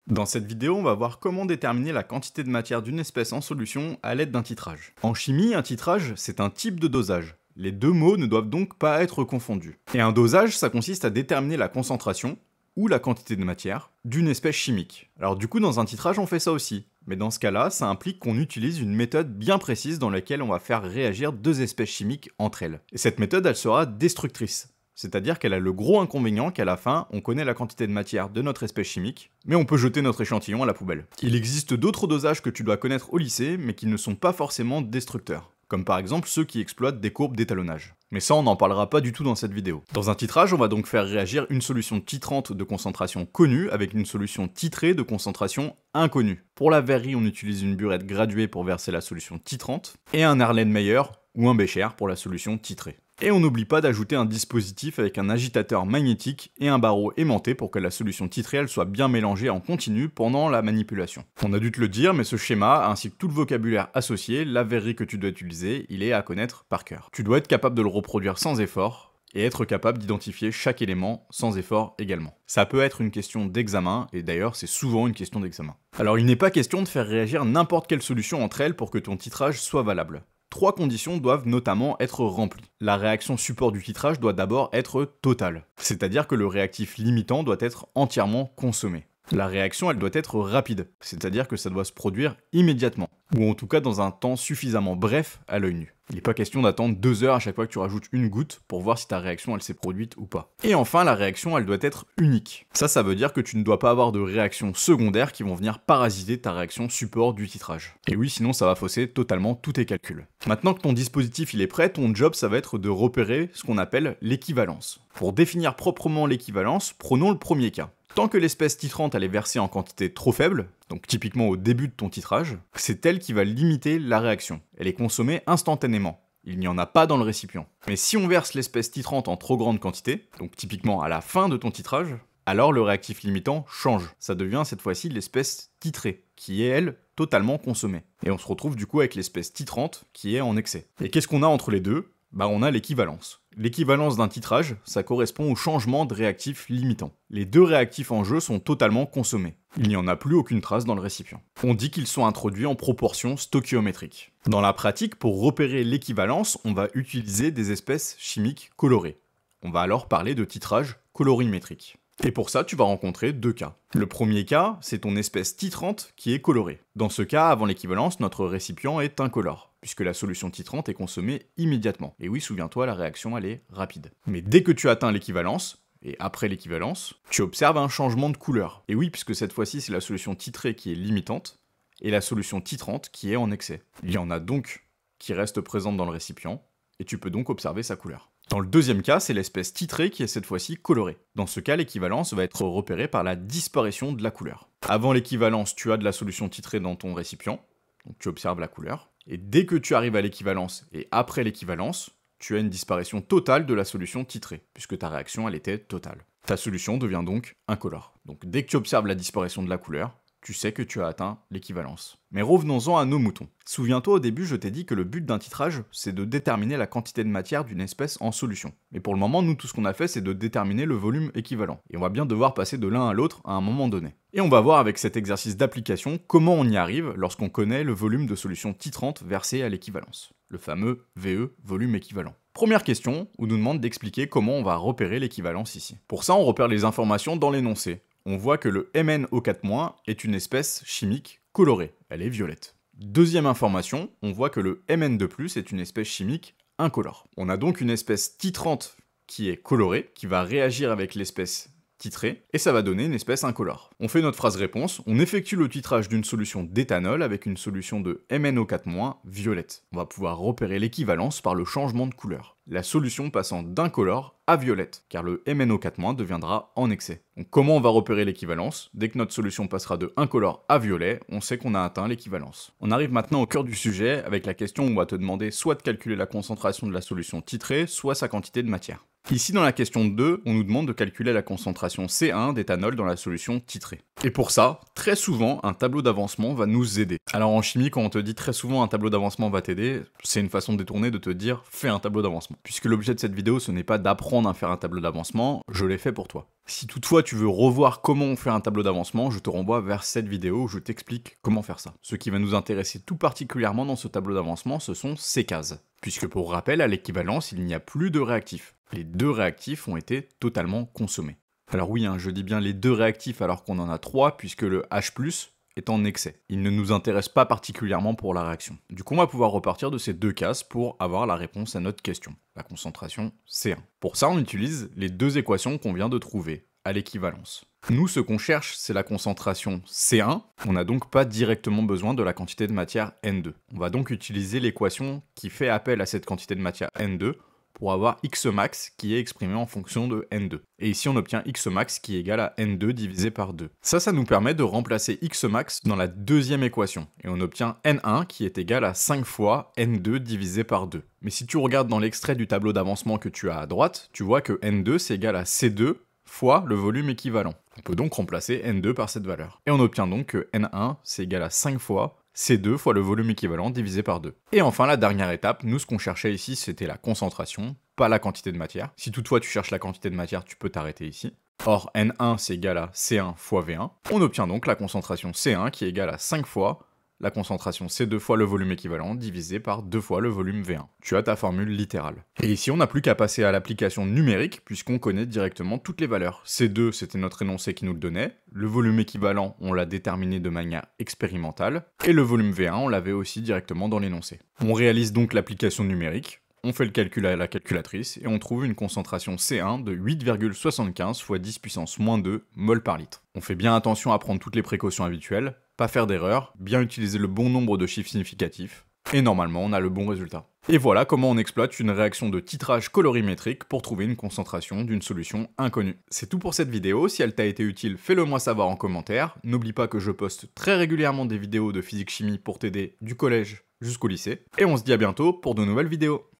Dans cette vidéo, on va voir comment déterminer la quantité de matière d'une espèce en solution à l'aide d'un titrage. En chimie, un titrage, c'est un type de dosage. Les deux mots ne doivent donc pas être confondus. Et un dosage, ça consiste à déterminer la concentration, ou la quantité de matière, d'une espèce chimique. Alors du coup, dans un titrage, on fait ça aussi. Mais dans ce cas-là, ça implique qu'on utilise une méthode bien précise dans laquelle on va faire réagir deux espèces chimiques entre elles. Et cette méthode, elle sera destructrice. C'est-à-dire qu'elle a le gros inconvénient qu'à la fin, on connaît la quantité de matière de notre espèce chimique, mais on peut jeter notre échantillon à la poubelle. Il existe d'autres dosages que tu dois connaître au lycée, mais qui ne sont pas forcément destructeurs. Comme par exemple ceux qui exploitent des courbes d'étalonnage. Mais ça, on n'en parlera pas du tout dans cette vidéo. Dans un titrage, on va donc faire réagir une solution titrante de concentration connue avec une solution titrée de concentration inconnue. Pour la verrerie, on utilise une burette graduée pour verser la solution titrante, et un Erlenmeyer ou un Becher pour la solution titrée. Et on n'oublie pas d'ajouter un dispositif avec un agitateur magnétique et un barreau aimanté pour que la solution titrée elle soit bien mélangée en continu pendant la manipulation. On a dû te le dire, mais ce schéma, ainsi que tout le vocabulaire associé, la verrerie que tu dois utiliser, il est à connaître par cœur. Tu dois être capable de le reproduire sans effort, et être capable d'identifier chaque élément sans effort également. Ça peut être une question d'examen, et d'ailleurs c'est souvent une question d'examen. Alors il n'est pas question de faire réagir n'importe quelle solution entre elles pour que ton titrage soit valable. Trois conditions doivent notamment être remplies. La réaction support du titrage doit d'abord être totale, c'est-à-dire que le réactif limitant doit être entièrement consommé. La réaction, elle doit être rapide, c'est-à-dire que ça doit se produire immédiatement, ou en tout cas dans un temps suffisamment bref à l'œil nu. Il n'est pas question d'attendre 2 heures à chaque fois que tu rajoutes une goutte pour voir si ta réaction elle s'est produite ou pas. Et enfin, la réaction elle doit être unique. Ça veut dire que tu ne dois pas avoir de réactions secondaires qui vont venir parasiter ta réaction support du titrage. Et oui, sinon ça va fausser totalement tous tes calculs. Maintenant que ton dispositif il est prêt, ton job ça va être de repérer ce qu'on appelle l'équivalence. Pour définir proprement l'équivalence, prenons le premier cas. Tant que l'espèce titrante elle est versée en quantité trop faible, donc typiquement au début de ton titrage, c'est elle qui va limiter la réaction. Elle est consommée instantanément. Il n'y en a pas dans le récipient. Mais si on verse l'espèce titrante en trop grande quantité, donc typiquement à la fin de ton titrage, alors le réactif limitant change. Ça devient cette fois-ci l'espèce titrée, qui est elle totalement consommée. Et on se retrouve du coup avec l'espèce titrante qui est en excès. Et qu'est-ce qu'on a entre les deux ? On a l'équivalence. L'équivalence d'un titrage, ça correspond au changement de réactif limitant. Les deux réactifs en jeu sont totalement consommés. Il n'y en a plus aucune trace dans le récipient. On dit qu'ils sont introduits en proportion stoichiométrique. Dans la pratique, pour repérer l'équivalence, on va utiliser des espèces chimiques colorées. On va alors parler de titrage colorimétrique. Et pour ça, tu vas rencontrer deux cas. Le premier cas, c'est ton espèce titrante qui est colorée. Dans ce cas, avant l'équivalence, notre récipient est incolore, puisque la solution titrante est consommée immédiatement. Et oui, souviens-toi, la réaction, elle est rapide. Mais dès que tu atteins l'équivalence, et après l'équivalence, tu observes un changement de couleur. Et oui, puisque cette fois-ci, c'est la solution titrée qui est limitante, et la solution titrante qui est en excès. Il y en a donc qui restent présentes dans le récipient, et tu peux donc observer sa couleur. Dans le deuxième cas, c'est l'espèce titrée qui est cette fois-ci colorée. Dans ce cas, l'équivalence va être repérée par la disparition de la couleur. Avant l'équivalence, tu as de la solution titrée dans ton récipient, donc tu observes la couleur. Et dès que tu arrives à l'équivalence et après l'équivalence, tu as une disparition totale de la solution titrée, puisque ta réaction, elle était totale. Ta solution devient donc incolore. Donc dès que tu observes la disparition de la couleur, tu sais que tu as atteint l'équivalence. Mais revenons-en à nos moutons. Souviens-toi, au début, je t'ai dit que le but d'un titrage, c'est de déterminer la quantité de matière d'une espèce en solution. Mais pour le moment, nous, tout ce qu'on a fait, c'est de déterminer le volume équivalent. Et on va bien devoir passer de l'un à l'autre à un moment donné. Et on va voir avec cet exercice d'application comment on y arrive lorsqu'on connaît le volume de solution titrante versé à l'équivalence. Le fameux VE, volume équivalent. Première question, où nous demande d'expliquer comment on va repérer l'équivalence ici. Pour ça, on repère les informations dans l'énoncé. On voit que le MnO4- est une espèce chimique colorée, elle est violette. Deuxième information, on voit que le Mn2+ est une espèce chimique incolore. On a donc une espèce titrante qui est colorée, qui va réagir avec l'espèce titrée, et ça va donner une espèce incolore. On fait notre phrase réponse, on effectue le titrage d'une solution d'éthanol avec une solution de MnO4- violette. On va pouvoir repérer l'équivalence par le changement de couleur. La solution passant d'incolore à violette, car le MnO4- deviendra en excès. Donc comment on va repérer l'équivalence ? Dès que notre solution passera de incolore à violet, on sait qu'on a atteint l'équivalence. On arrive maintenant au cœur du sujet, avec la question où on va te demander soit de calculer la concentration de la solution titrée, soit sa quantité de matière. Ici, dans la question 2, on nous demande de calculer la concentration C1 d'éthanol dans la solution titrée. Et pour ça, très souvent, un tableau d'avancement va nous aider. Alors en chimie, quand on te dit très souvent un tableau d'avancement va t'aider, c'est une façon détournée de te dire fais un tableau d'avancement. Puisque l'objet de cette vidéo, ce n'est pas d'apprendre à faire un tableau d'avancement, je l'ai fait pour toi. Si toutefois tu veux revoir comment on fait un tableau d'avancement, je te renvoie vers cette vidéo où je t'explique comment faire ça. Ce qui va nous intéresser tout particulièrement dans ce tableau d'avancement, ce sont ces cases. Puisque pour rappel, à l'équivalence, il n'y a plus de réactifs. Les deux réactifs ont été totalement consommés. Alors oui, je dis bien les deux réactifs alors qu'on en a 3, puisque le H+, est en excès. Il ne nous intéresse pas particulièrement pour la réaction. Du coup, on va pouvoir repartir de ces deux cases pour avoir la réponse à notre question, la concentration C1. Pour ça, on utilise les deux équations qu'on vient de trouver, à l'équivalence. Nous, ce qu'on cherche, c'est la concentration C1, on n'a donc pas directement besoin de la quantité de matière N2. On va donc utiliser l'équation qui fait appel à cette quantité de matière N2 pour avoir X max qui est exprimé en fonction de N2. Et ici on obtient X max qui est égal à N2 divisé par 2. Ça nous permet de remplacer X max dans la deuxième équation. Et on obtient N1 qui est égal à 5 fois N2 divisé par 2. Mais si tu regardes dans l'extrait du tableau d'avancement que tu as à droite, tu vois que N2 c'est égal à C2 fois le volume équivalent. On peut donc remplacer N2 par cette valeur. Et on obtient donc que N1 c'est égal à 5 fois C2 fois le volume équivalent divisé par 2. Et enfin, la dernière étape, nous ce qu'on cherchait ici, c'était la concentration, pas la quantité de matière. Si toutefois tu cherches la quantité de matière, tu peux t'arrêter ici. Or, N1 c'est égal à C1 fois V1. On obtient donc la concentration C1 qui est égale à 5 fois la concentration C2 fois le volume équivalent divisé par 2 fois le volume V1. Tu as ta formule littérale. Et ici, on n'a plus qu'à passer à l'application numérique puisqu'on connaît directement toutes les valeurs. C2, c'était notre énoncé qui nous le donnait. Le volume équivalent, on l'a déterminé de manière expérimentale. Et le volume V1, on l'avait aussi directement dans l'énoncé. On réalise donc l'application numérique. On fait le calcul à la calculatrice et on trouve une concentration C1 de 8,75 fois 10 puissance moins 2 mol par litre. On fait bien attention à prendre toutes les précautions habituelles, pas faire d'erreur, bien utiliser le bon nombre de chiffres significatifs, et normalement on a le bon résultat. Et voilà comment on exploite une réaction de titrage colorimétrique pour trouver une concentration d'une solution inconnue. C'est tout pour cette vidéo, si elle t'a été utile, fais-le moi savoir en commentaire. N'oublie pas que je poste très régulièrement des vidéos de physique-chimie pour t'aider du collège jusqu'au lycée. Et on se dit à bientôt pour de nouvelles vidéos.